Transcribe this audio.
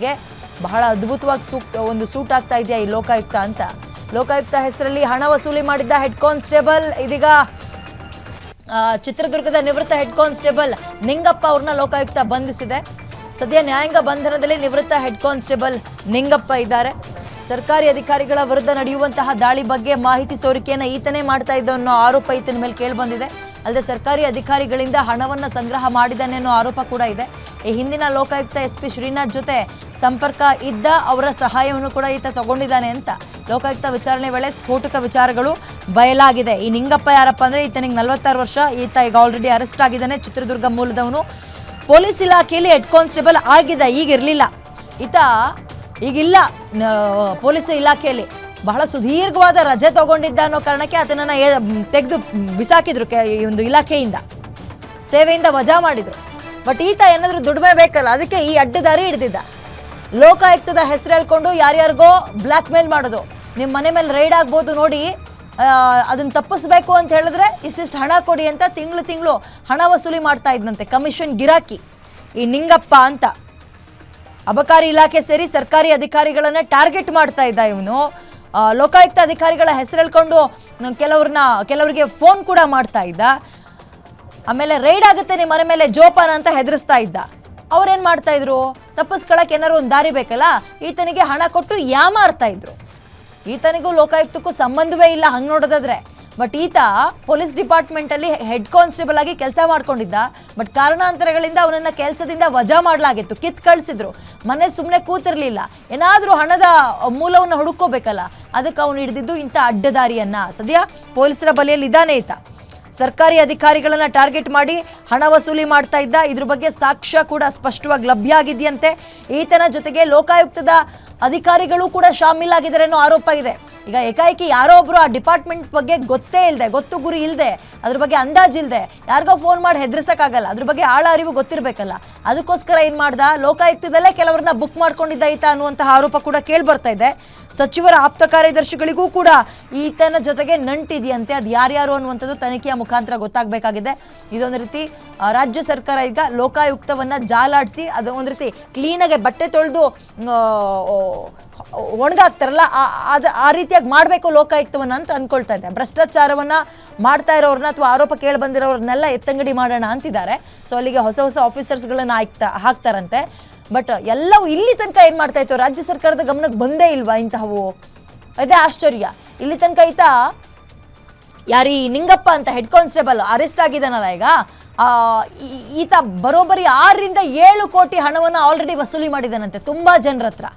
ಗೆ ಬಹಳ ಅದ್ಭುತವಾಗಿ ಸೂಟ್ ಆಗ್ತಾ ಇದೆಯಾ ಈ ಲೋಕಾಯುಕ್ತ ಅಂತ. ಲೋಕಾಯುಕ್ತ ಹೆಸರಲ್ಲಿ ಹಣ ವಸೂಲಿ ಮಾಡಿದ್ದ ಹೆಡ್ ಕಾನ್ಸ್ಟೇಬಲ್ ಇದೀಗ ಚಿತ್ರದುರ್ಗದ ನಿವೃತ್ತ ಹೆಡ್ ಕಾನ್ಸ್ಟೇಬಲ್ ನಿಂಗಪ್ಪ ಅವ್ರನ್ನ ಲೋಕಾಯುಕ್ತ ಬಂಧಿಸಿದೆ. ಸದ್ಯ ನ್ಯಾಯಾಂಗ ಬಂಧನದಲ್ಲಿ ನಿವೃತ್ತ ಹೆಡ್ ಕಾನ್ಸ್ಟೇಬಲ್ ನಿಂಗಪ್ಪ ಇದ್ದಾರೆ. ಸರ್ಕಾರಿ ಅಧಿಕಾರಿಗಳ ವಿರುದ್ಧ ನಡೆಯುವಂತಹ ದಾಳಿ ಬಗ್ಗೆ ಮಾಹಿತಿ ಸೋರಿಕೆಯನ್ನು ಈತನೇ ಮಾಡ್ತಾ ಇದ್ದ ಅನ್ನೋ ಆರೋಪ ಈತನ ಮೇಲೆ ಕೇಳಿ ಬಂದಿದೆ. ಅಲ್ಲದೆ ಸರ್ಕಾರಿ ಅಧಿಕಾರಿಗಳಿಂದ ಹಣವನ್ನು ಸಂಗ್ರಹ ಮಾಡಿದ್ದಾನೆ ಅನ್ನೋ ಆರೋಪ ಕೂಡ ಇದೆ. ಈ ಹಿಂದಿನ ಲೋಕಾಯುಕ್ತ SP ಶ್ರೀನಾಥ್ ಜೊತೆ ಸಂಪರ್ಕ ಇದ್ದ ಅವರ ಸಹಾಯವನ್ನು ಕೂಡ ಈತ ತಗೊಂಡಿದ್ದಾನೆ ಅಂತ ಲೋಕಾಯುಕ್ತ ವಿಚಾರಣೆ ವೇಳೆ ಸ್ಫೋಟಕ ವಿಚಾರಗಳು ಬಯಲಾಗಿದೆ. ಈ ನಿಂಗಪ್ಪ ಯಾರಪ್ಪ ಅಂದರೆ ಈತನಿಗೆ 46 ವರ್ಷ. ಈತ ಈಗ ಆಲ್ರೆಡಿ ಅರೆಸ್ಟ್ ಆಗಿದ್ದಾನೆ. ಚಿತ್ರದುರ್ಗ ಮೂಲದವನು. ಪೊಲೀಸ್ ಇಲಾಖೆಯಲ್ಲಿ ಹೆಡ್ ಕಾನ್ಸ್ಟೇಬಲ್ ಆಗಿದೆ, ಈಗಿರಲಿಲ್ಲ ಈತ. ಈಗಿಲ್ಲ ಪೊಲೀಸ್ ಇಲಾಖೆಯಲ್ಲಿ. ಬಹಳ ಸುದೀರ್ಘವಾದ ರಜೆ ತಗೊಂಡಿದ್ದ ಅನ್ನೋ ಕಾರಣಕ್ಕೆ ಆತನನ್ನು ತೆಗೆದು ಬಿಸಾಕಿದ್ರು ಈ ಒಂದು ಇಲಾಖೆಯಿಂದ, ಸೇವೆಯಿಂದ ವಜಾ ಮಾಡಿದ್ರು. ಬಟ್ ಈತ ಏನಾದರೂ ದುಡಿಮೆ ಬೇಕಲ್ಲ, ಅದಕ್ಕೆ ಈ ಅಡ್ಡದಾರಿ ಹಿಡಿದಿದ್ದ. ಲೋಕಾಯುಕ್ತದ ಹೆಸರು ಹೇಳ್ಕೊಂಡು ಯಾರ್ಯಾರಿಗೋ ಬ್ಲ್ಯಾಕ್ ಮೇಲ್ ಮಾಡೋದು. ನಿಮ್ಮ ಮನೆ ಮೇಲೆ ರೈಡ್ ಆಗ್ಬೋದು ನೋಡಿ, ಅದನ್ನು ತಪ್ಪಿಸ್ಬೇಕು ಅಂತ ಹೇಳಿದ್ರೆ ಇಷ್ಟಿಷ್ಟು ಹಣ ಕೊಡಿ ಅಂತ ತಿಂಗಳು ಹಣ ವಸೂಲಿ ಮಾಡ್ತಾ ಇದ್ದಂತೆ. ಕಮಿಷನ್ ಗಿರಾಕಿ ಈ ನಿಂಗಪ್ಪ ಅಂತ. ಅಬಕಾರಿ ಇಲಾಖೆ ಸೇರಿ ಸರ್ಕಾರಿ ಅಧಿಕಾರಿಗಳನ್ನ ಟಾರ್ಗೆಟ್ ಮಾಡ್ತಾ ಇದ್ದ ಇವನು. ಲೋಕಾಯುಕ್ತ ಅಧಿಕಾರಿಗಳ ಹೆಸರು ಹೇಳ್ಕೊಂಡು ಕೆಲವರಿಗೆ ಫೋನ್ ಕೂಡ ಮಾಡ್ತಾ ಇದ್ದ. ಆಮೇಲೆ ರೈಡ್ ಆಗುತ್ತೆ ನಿಮ್ಮ ಮನೆ ಮೇಲೆ ಜೋಪಾನ ಅಂತ ಹೆದರಿಸ್ತಾ ಇದ್ದ. ಅವ್ರೇನು ಮಾಡ್ತಾ ಇದ್ರು, ತಪ್ಪಿಸ್ಕೊಳಕ್ಕೆ ಏನಾರು ಒಂದು ದಾರಿ ಬೇಕಲ್ಲ, ಈತನಿಗೆ ಹಣ ಕೊಟ್ಟು ಯಾಮಾರ್ತಾ ಇದ್ರು. ಈತನಿಗೂ ಲೋಕಾಯುಕ್ತಕ್ಕೂ ಸಂಬಂಧವೇ ಇಲ್ಲ ಹಂಗೆ ನೋಡೋದಾದ್ರೆ. ಬಟ್ ಈತ ಪೊಲೀಸ್ ಡಿಪಾರ್ಟ್ಮೆಂಟಲ್ಲಿ ಹೆಡ್ ಕಾನ್ಸ್ಟೇಬಲ್ ಆಗಿ ಕೆಲಸ ಮಾಡ್ಕೊಂಡಿದ್ದ. ಬಟ್ ಕಾರಣಾಂತರಗಳಿಂದ ಅವನನ್ನು ಕೆಲಸದಿಂದ ವಜಾ ಮಾಡಲಾಗಿತ್ತು, ಕಳಿಸಿದ್ರು. ಮನೇಲಿ ಸುಮ್ಮನೆ ಕೂತಿರ್ಲಿಲ್ಲ, ಏನಾದರೂ ಹಣದ ಮೂಲವನ್ನು ಹುಡುಕೋಬೇಕಲ್ಲ, ಅದಕ್ಕೆ ಅವನು ಹಿಡಿದಿದ್ದು ಇಂಥ ಅಡ್ಡದಾರಿಯನ್ನ. ಸದ್ಯ ಪೊಲೀಸರ ಬಲೆಯಲ್ಲಿ ಇದ್ದಾನೆ ಈತ. ಸರ್ಕಾರಿ ಅಧಿಕಾರಿಗಳನ್ನ ಟಾರ್ಗೆಟ್ ಮಾಡಿ ಹಣ ವಸೂಲಿ ಮಾಡ್ತಾ ಇದ್ದ. ಇದ್ರ ಬಗ್ಗೆ ಸಾಕ್ಷ್ಯ ಕೂಡ ಸ್ಪಷ್ಟವಾಗಿ ಲಭ್ಯ ಆಗಿದೆಯಂತೆ. ಈತನ ಜೊತೆಗೆ ಲೋಕಾಯುಕ್ತದ ಅಧಿಕಾರಿಗಳು ಕೂಡ ಶಾಮೀಲಾಗಿದ್ದಾರೆ ಅನ್ನೋ ಆರೋಪ ಇದೆ. ಈಗ ಏಕಾಏಕಿ ಯಾರೋ ಒಬ್ರು ಆ ಡಿಪಾರ್ಟ್ಮೆಂಟ್ ಬಗ್ಗೆ ಗೊತ್ತು ಗುರಿ ಇಲ್ಲದೆ, ಅದ್ರ ಬಗ್ಗೆ ಅಂದಾಜಿಲ್ಲದೆ ಯಾರಿಗೋ ಫೋನ್ ಮಾಡಿ ಹೆದರ್ಸಕ್ಕಾಗಲ್ಲ. ಅದ್ರ ಬಗ್ಗೆ ಆಳ ಅರಿವು ಗೊತ್ತಿರಬೇಕಲ್ಲ. ಅದಕ್ಕೋಸ್ಕರ ಏನು ಮಾಡ್ದ, ಲೋಕಾಯುಕ್ತದಲ್ಲೇ ಕೆಲವ್ರನ್ನ ಬುಕ್ ಮಾಡ್ಕೊಂಡಿದ್ದ ಈತ ಅನ್ನುವಂತಹ ಆರೋಪ ಕೂಡ ಕೇಳಿ ಬರ್ತಾ ಇದೆ. ಸಚಿವರ ಆಪ್ತ ಕಾರ್ಯದರ್ಶಿಗಳಿಗೂ ಕೂಡ ಈತನ ಜೊತೆಗೆ ನಂಟಿದೆಯಂತೆ. ಅದು ಯಾರ್ಯಾರು ಅನ್ನುವಂಥದ್ದು ತನಿಖೆಯ ಮುಖಾಂತರ ಗೊತ್ತಾಗಬೇಕಾಗಿದೆ. ಇದೊಂದು ರೀತಿ ರಾಜ್ಯ ಸರ್ಕಾರ ಈಗ ಲೋಕಾಯುಕ್ತವನ್ನು ಜಾಲಾಡಿಸಿ ಅದು ಒಂದು ರೀತಿ ಕ್ಲೀನಾಗೆ ಬಟ್ಟೆ ತೊಳೆದು ಒಣಗಾಕ್ತಾರಲ್ಲ, ಆ ರೀತಿಯಾಗಿ ಮಾಡಬೇಕು ಲೋಕಾಯುಕ್ತವನ್ನು ಅಂತ ಅಂದ್ಕೊಳ್ತಾ ಇದೆ. ಭ್ರಷ್ಟಾಚಾರವನ್ನು ಮಾಡ್ತಾ ಇರೋರನ್ನ ಅಥವಾ ಆರೋಪ ಕೇಳಿ ಬಂದಿರೋರನ್ನೆಲ್ಲ ಎತ್ತಂಗಡಿ ಮಾಡೋಣ ಅಂತಿದ್ದಾರೆ. ಸೊ ಅಲ್ಲಿಗೆ ಹೊಸ ಆಫೀಸರ್ಸ್ಗಳನ್ನು ಹಾಕ್ತಾರಂತೆ. ಬಟ್ ಎಲ್ಲವೂ ಇಲ್ಲಿ ತನಕ ಏನು ಮಾಡ್ತಾ ಇತ್ತು, ರಾಜ್ಯ ಸರ್ಕಾರದ ಗಮನಕ್ಕೆ ಬಂದೇ ಇಲ್ವಾ ಇಂತಹವು? ಅದೇ ಆಶ್ಚರ್ಯ. ಇಲ್ಲಿ ತನಕ ಯಾರೀ ನಿಂಗಪ್ಪ ಅಂತ ಹೆಡ್ ಕಾನ್ಸ್ಟೇಬಲ್ ಅರೆಸ್ಟ್ ಆಗಿದ್ದಾನಲ್ಲ ಈಗ, ಈತ ಬರೋಬ್ಬರಿ 6 ರಿಂದ 7 ಕೋಟಿ ಹಣವನ್ನು ಆಲ್ರೆಡಿ ವಸೂಲಿ ಮಾಡಿದ್ದಾನಂತೆ ತುಂಬ ಜನರ ಹತ್ರ.